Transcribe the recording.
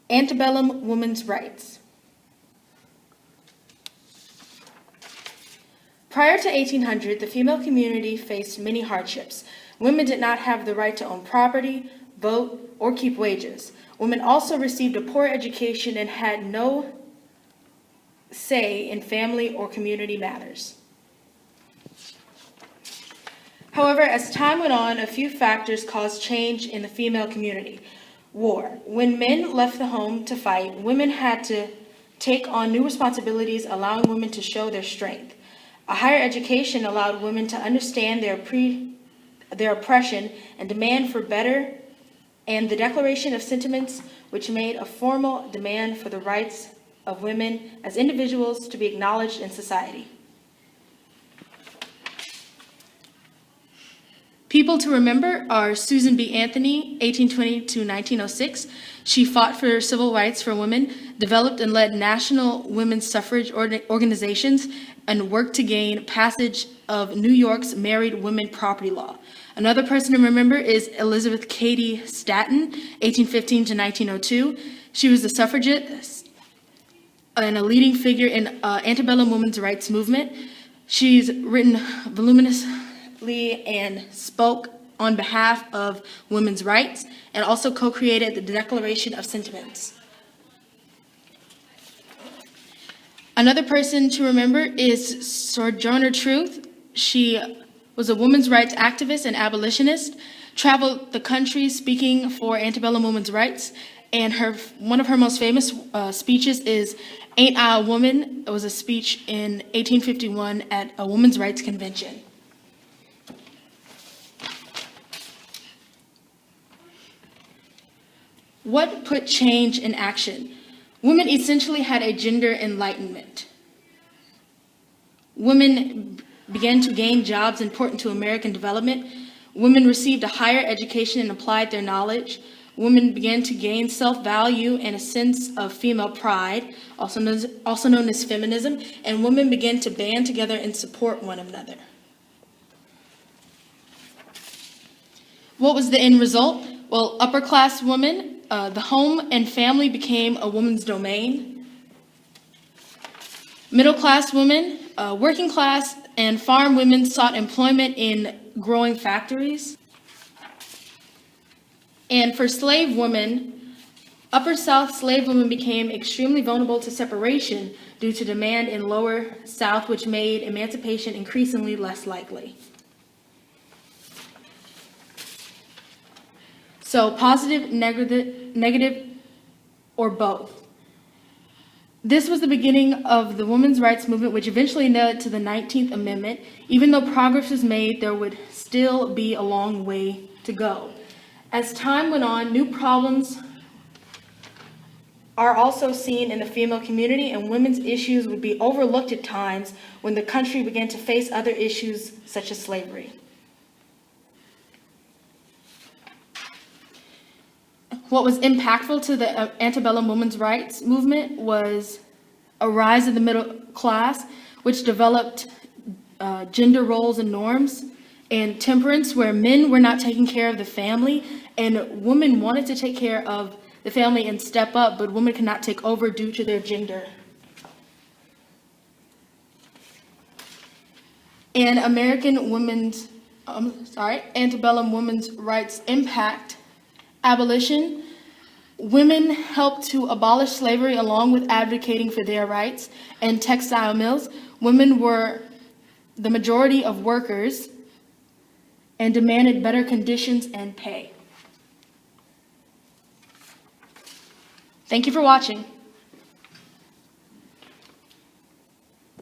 Antebellum women's rights. Prior to 1800, the female community faced many hardships. Women did not have the right to own property, vote, or keep wages. Women also received a poor education and had no say in family or community matters. However, as time went on, a few factors caused change in the female community. War. When men left the home to fight, women had to take on new responsibilities, allowing women to show their strength. A higher education allowed women to understand their oppression and demand for better, and the Declaration of Sentiments, which made a formal demand for the rights of women as individuals to be acknowledged in society. People to remember are Susan B. Anthony, 1820 to 1906. She fought for civil rights for women, developed and led national women's suffrage organizations, and worked to gain passage of New York's married women property law. Another person to remember is Elizabeth Cady Stanton, 1815 to 1902. She was a suffragette and a leading figure in antebellum women's rights movement. She's written voluminously and spoke on behalf of women's rights, and also co-created the Declaration of Sentiments. Another person to remember is Sojourner Truth. She was a women's rights activist and abolitionist, traveled the country speaking for antebellum women's rights, and one of her most famous speeches is "Ain't I a Woman?" It was a speech in 1851 at a women's rights convention. What put change in action? Women essentially had a gender enlightenment. Women began to gain jobs important to American development. Women received a higher education and applied their knowledge. Women began to gain self-value and a sense of female pride, also known as feminism, and women began to band together and support one another. What was the end result? Well, upper-class women, the home and family became a woman's domain. Middle-class women, working class, and farm women sought employment in growing factories. And for slave women, Upper South slave women became extremely vulnerable to separation due to demand in Lower South, which made emancipation increasingly less likely. So positive, negative, or both. This was the beginning of the women's rights movement, which eventually led to the 19th Amendment. Even though progress was made, there would still be a long way to go. As time went on, new problems are also seen in the female community, and women's issues would be overlooked at times when the country began to face other issues such as slavery. What was impactful to the antebellum women's rights movement was a rise of the middle class, which developed gender roles and norms, and temperance, where men were not taking care of the family, and women wanted to take care of the family and step up, but women could not take over due to their gender. And antebellum women's rights impact. Abolition. Women helped to abolish slavery along with advocating for their rights. And textile mills. Women were the majority of workers and demanded better conditions and pay. Thank you for watching.